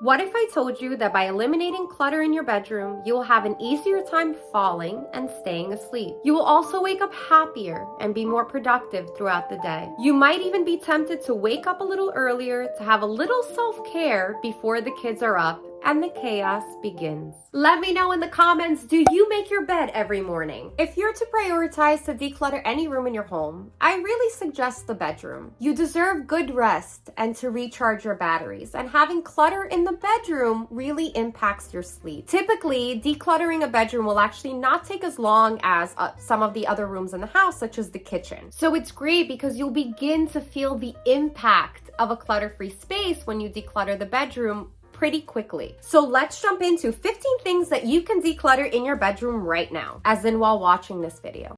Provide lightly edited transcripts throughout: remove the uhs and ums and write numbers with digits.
What if I told you that by eliminating clutter in your bedroom, you will have an easier time falling and staying asleep? You will also wake up happier and be more productive throughout the day. You might even be tempted to wake up a little earlier to have a little self-care before the kids are up and the chaos begins. Let me know in the comments, do you make your bed every morning? If you're to prioritize to declutter any room in your home, I really suggest the bedroom. You deserve good rest and to recharge your batteries, and having clutter in the bedroom really impacts your sleep. Typically, decluttering a bedroom will actually not take as long as some of the other rooms in the house, such as the kitchen. So it's great because you'll begin to feel the impact of a clutter-free space when you declutter the bedroom pretty quickly. So let's jump into 15 things that you can declutter in your bedroom right now, as in while watching this video.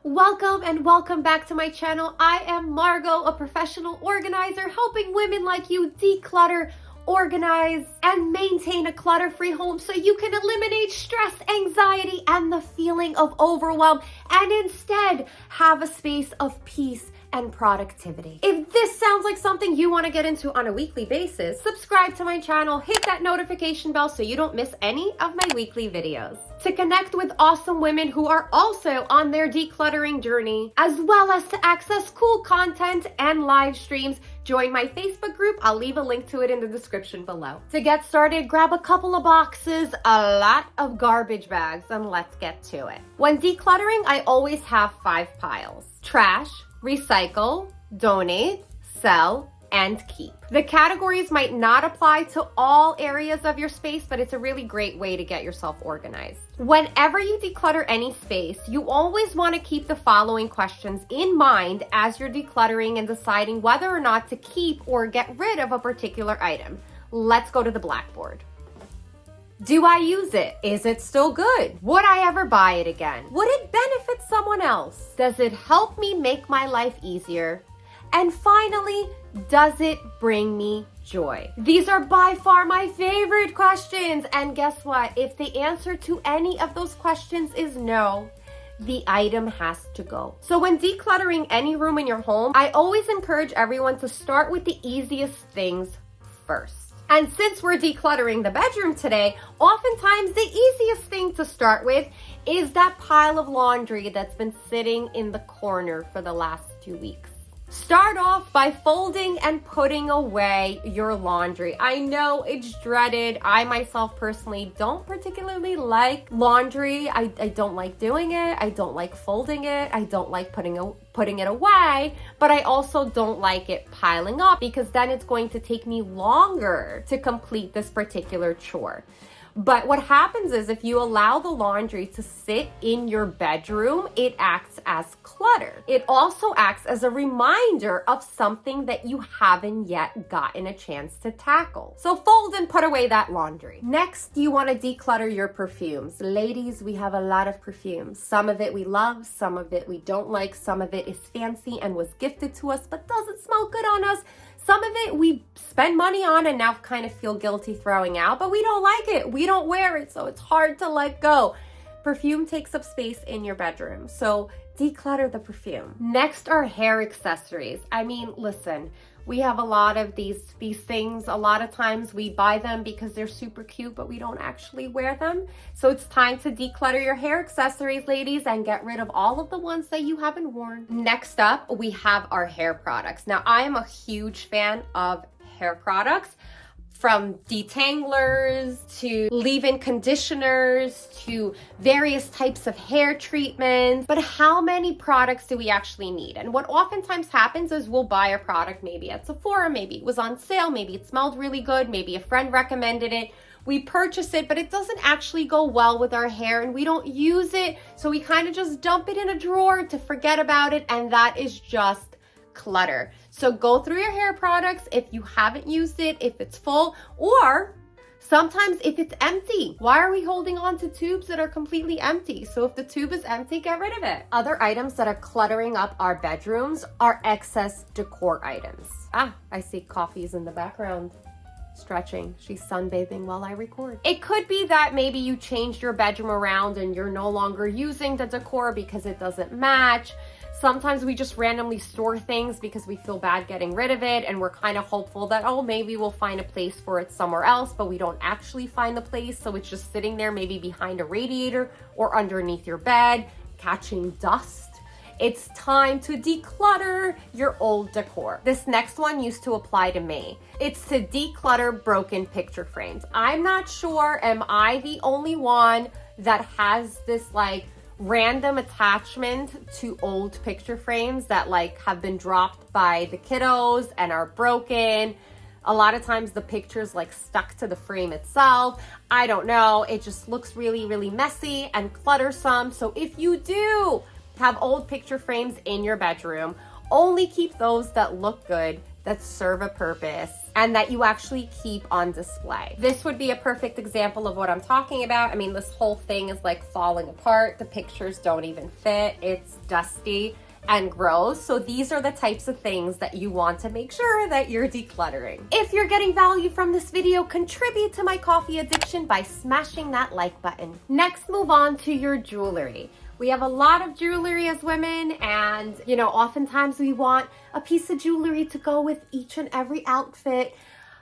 Welcome back to my channel. I am Margo, a professional organizer helping women like you declutter, organize, and maintain a clutter-free home so you can eliminate stress, anxiety, and the feeling of overwhelm, and instead have a space of peace and productivity. If this sounds like something you want to get into on a weekly basis, subscribe to my channel, hit that notification bell so you don't miss any of my weekly videos. To connect with awesome women who are also on their decluttering journey, as well as to access cool content and live streams, join my Facebook group. I'll leave a link to it in the description below. To get started, grab a couple of boxes, a lot of garbage bags, and let's get to it. When decluttering, I always have 5 piles: trash, recycle, donate, sell, and keep. The categories might not apply to all areas of your space, but it's a really great way to get yourself organized. Whenever you declutter any space, you always want to keep the following questions in mind as you're decluttering and deciding whether or not to keep or get rid of a particular item. Let's go to the blackboard. Do I use it? Is it still good? Would I ever buy it again? Would it benefit someone else? Does it help me make my life easier? And finally, does it bring me joy? These are by far my favorite questions. And guess what? If the answer to any of those questions is no, the item has to go. So when decluttering any room in your home, I always encourage everyone to start with the easiest things first. And since we're decluttering the bedroom today, oftentimes the easiest thing to start with is that pile of laundry that's been sitting in the corner for the last 2 weeks. Start off by folding and putting away your laundry. I know it's dreaded. I myself personally don't particularly like laundry. I don't like doing it. I don't like folding it. I don't like putting it away, but I also don't like it piling up because then it's going to take me longer to complete this particular chore. But what happens is if you allow the laundry to sit in your bedroom, it acts as clutter. It also acts as a reminder of something that you haven't yet gotten a chance to tackle. So fold and put away that laundry. Next, you want to declutter your perfumes. Ladies, we have a lot of perfumes. Some of it we love, some of it we don't like, some of it is fancy and was gifted to us but doesn't smell good on us. Some of it we spend money on and now kind of feel guilty throwing out, but we don't like it. We don't wear it, so it's hard to let go. Perfume takes up space in your bedroom, so declutter the perfume. Next are hair accessories. I mean, listen, we have a lot of these things. A lot of times we buy them because they're super cute, but we don't actually wear them. So it's time to declutter your hair accessories, ladies, and get rid of all of the ones that you haven't worn. Next up, we have our hair products. Now, I am a huge fan of hair products. From detanglers to leave-in conditioners to various types of hair treatments. But how many products do we actually need? And what oftentimes happens is we'll buy a product maybe at Sephora, maybe it was on sale, maybe it smelled really good, maybe a friend recommended it. We purchase it, but it doesn't actually go well with our hair and we don't use it. So we kind of just dump it in a drawer to forget about it, and that is just clutter. So go through your hair products if you haven't used it, if it's full, or sometimes if it's empty. Why are we holding on to tubes that are completely empty? So if the tube is empty, get rid of it. Other items that are cluttering up our bedrooms are excess decor items. I see coffees in the background. stretching. She's sunbathing while I record. It could be that maybe you changed your bedroom around and you're no longer using the decor because it doesn't match. Sometimes we just randomly store things because we feel bad getting rid of it, and we're kind of hopeful that, oh, maybe we'll find a place for it somewhere else, but we don't actually find the place. So it's just sitting there, maybe behind a radiator or underneath your bed, catching dust. It's time to declutter your old decor. This next one used to apply to me. It's to declutter broken picture frames. I'm not sure, am I the only one that has this like random attachment to old picture frames that like have been dropped by the kiddos and are broken? A lot of times the picture's like stuck to the frame itself. I don't know. It just looks really, really messy and cluttersome. So if you do have old picture frames in your bedroom, only keep those that look good, that serve a purpose, and that you actually keep on display. This would be a perfect example of what I'm talking about. I mean, this whole thing is like falling apart. The pictures don't even fit. It's dusty and gross. So these are the types of things that you want to make sure that you're decluttering. If you're getting value from this video, contribute to my coffee addiction by smashing that like button. Next, move on to your jewelry. We have a lot of jewelry as women, and you know, oftentimes we want a piece of jewelry to go with each and every outfit.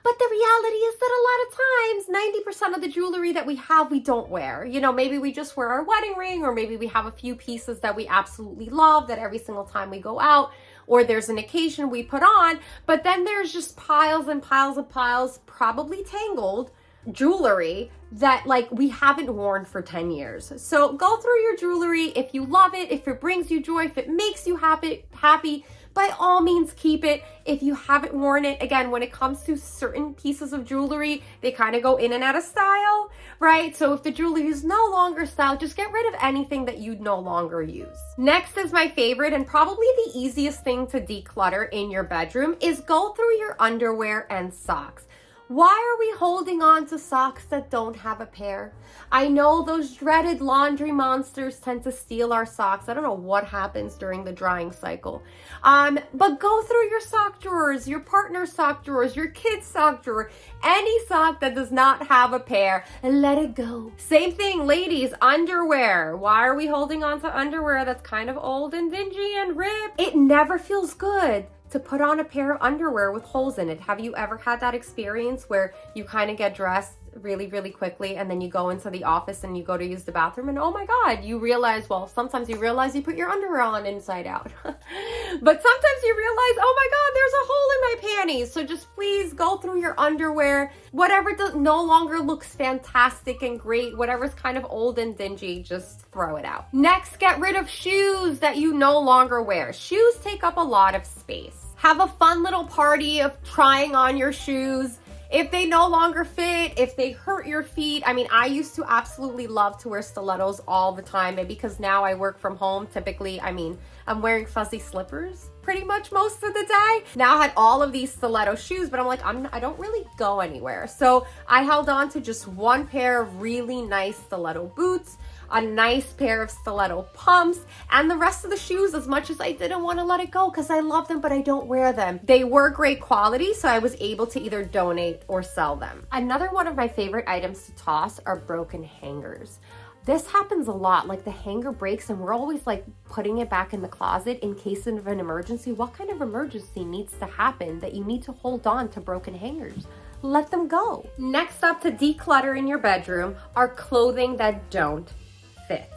But the reality is that a lot of times, 90% of the jewelry that we have, we don't wear. You know, maybe we just wear our wedding ring, or maybe we have a few pieces that we absolutely love that every single time we go out, or there's an occasion we put on. But then there's just piles and piles of piles, probably tangled, jewelry that like we haven't worn for 10 years. So go through your jewelry. If you love it, if it brings you joy, if it makes you happy, by all means keep it. If you haven't worn it, again, when it comes to certain pieces of jewelry, they kind of go in and out of style, right? So if the jewelry is no longer style, just get rid of anything that you no longer use. Next is my favorite and probably the easiest thing to declutter in your bedroom is go through your underwear and socks. Why are we holding on to socks that don't have a pair? I know those dreaded laundry monsters tend to steal our socks. I don't know what happens during the drying cycle. But go through your sock drawers, your partner's sock drawers, your kid's sock drawer, any sock that does not have a pair, and let it go. Same thing, ladies, underwear. Why are we holding on to underwear that's kind of old and dingy and ripped? It never feels good to put on a pair of underwear with holes in it. Have you ever had that experience where you kind of get dressed really, really quickly and then you go into the office and you go to use the bathroom and oh my God, you realize, well, sometimes you realize you put your underwear on inside out. But sometimes you realize, oh my God, there's a hole in my panties. So just please go through your underwear. Whatever no longer looks fantastic and great, whatever's kind of old and dingy, just throw it out. Next, get rid of shoes that you no longer wear. Shoes take up a lot of space. Have a fun little party of trying on your shoes. If they no longer fit, if they hurt your feet. I mean, I used to absolutely love to wear stilettos all the time. And because now I work from home, typically, I mean, I'm wearing fuzzy slippers pretty much most of the day. Now I had all of these stiletto shoes, but I'm like, I don't really go anywhere. So I held on to just one pair of really nice stiletto boots, a nice pair of stiletto pumps, and the rest of the shoes, as much as I didn't want to let it go because I love them, but I don't wear them. They were great quality, so I was able to either donate or sell them. Another one of my favorite items to toss are broken hangers. This happens a lot, like the hanger breaks and we're always like putting it back in the closet in case of an emergency. What kind of emergency needs to happen that you need to hold on to broken hangers? Let them go. Next up to declutter in your bedroom are clothing that don't fit.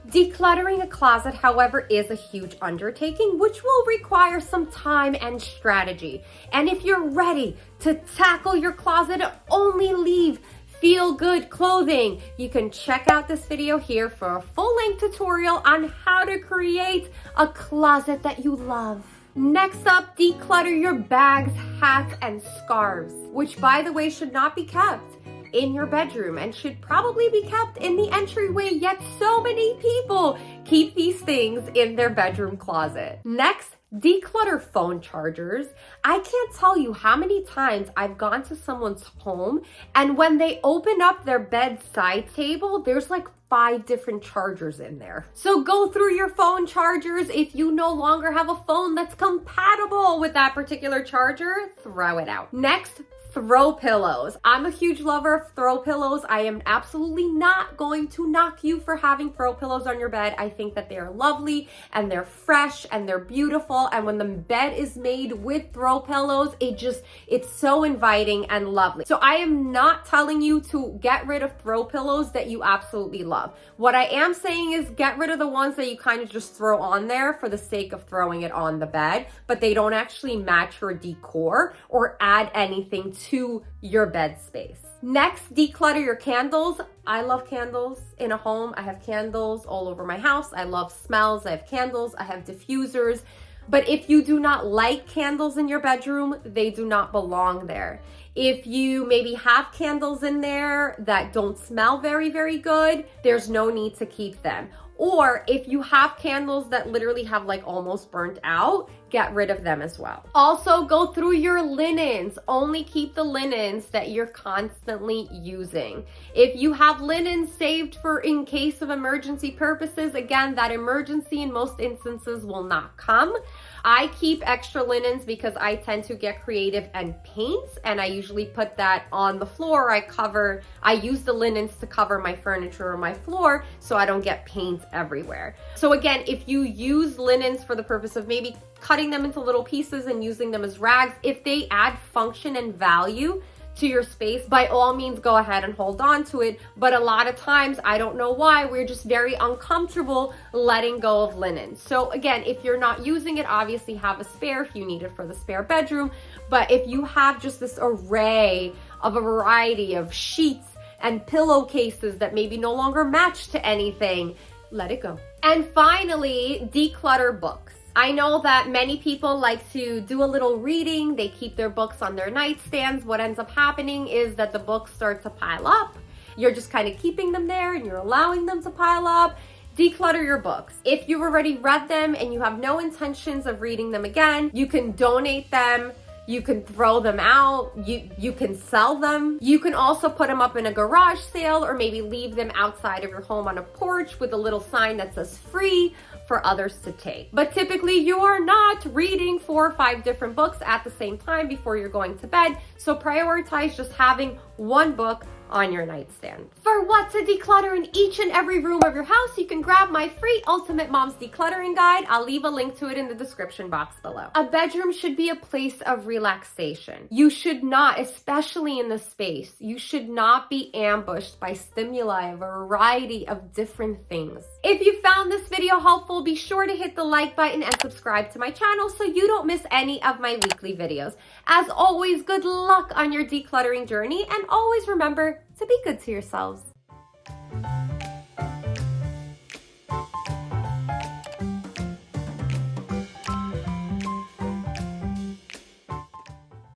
Decluttering a closet, however, is a huge undertaking, which will require some time and strategy. And if you're ready to tackle your closet, only leave feel-good clothing, you can check out this video here for a full-length tutorial on how to create a closet that you love. Next up, declutter your bags, hats, and scarves, which by the way should not be kept in your bedroom and should probably be kept in the entryway, yet so many people keep these things in their bedroom closet. Next, declutter phone chargers. I can't tell you how many times I've gone to someone's home and when they open up their bedside table, there's like 5 different chargers in there. So go through your phone chargers. If you no longer have a phone that's compatible with that particular charger, throw it out. Next, throw pillows. I'm a huge lover of throw pillows. I am absolutely not going to knock you for having throw pillows on your bed. I think that they are lovely and they're fresh and they're beautiful. And when the bed is made with throw pillows, it's so inviting and lovely. So I am not telling you to get rid of throw pillows that you absolutely love. What I am saying is get rid of the ones that you kind of just throw on there for the sake of throwing it on the bed, but they don't actually match your decor or add anything to your bed space. Next, declutter your candles. I love candles in a home. I have candles all over my house. I love smells. I have candles. I have diffusers. But if you do not like candles in your bedroom, they do not belong there. If you maybe have candles in there that don't smell very, very good, there's no need to keep them. Or if you have candles that literally have like almost burnt out, get rid of them as well. Also, go through your linens. Only keep the linens that you're constantly using. If you have linens saved for in case of emergency purposes, again, that emergency in most instances will not come. I keep extra linens because I tend to get creative and paint, and I usually put that on the floor. I use the linens to cover my furniture or my floor so I don't get paint everywhere. So again, if you use linens for the purpose of maybe cutting them into little pieces and using them as rags, if they add function and value to your space, by all means go ahead and hold on to it. But a lot of times, I don't know why, we're just very uncomfortable letting go of linen. So again, if you're not using it, obviously have a spare if you need it for the spare bedroom. But if you have just this array of a variety of sheets and pillowcases that maybe no longer match to anything, let it go. And finally, declutter books. I know that many people like to do a little reading. They keep their books on their nightstands. What ends up happening is that the books start to pile up. You're just kind of keeping them there and you're allowing them to pile up. Declutter your books. If you've already read them and you have no intentions of reading them again, you can donate them. You can throw them out, you can sell them. You can also put them up in a garage sale or maybe leave them outside of your home on a porch with a little sign that says free for others to take. But typically you are not reading 4 or 5 different books at the same time before you're going to bed. So prioritize just having one book on your nightstand. For what to declutter in each and every room of your house, you can grab my free Ultimate Mom's Decluttering Guide. I'll leave a link to it in the description box below. A bedroom should be a place of relaxation. You should not, especially in this space, you should not be ambushed by stimuli of a variety of different things. If you found this video helpful, be sure to hit the like button and subscribe to my channel so you don't miss any of my weekly videos. As always, good luck on your decluttering journey, and always remember to be good to yourselves.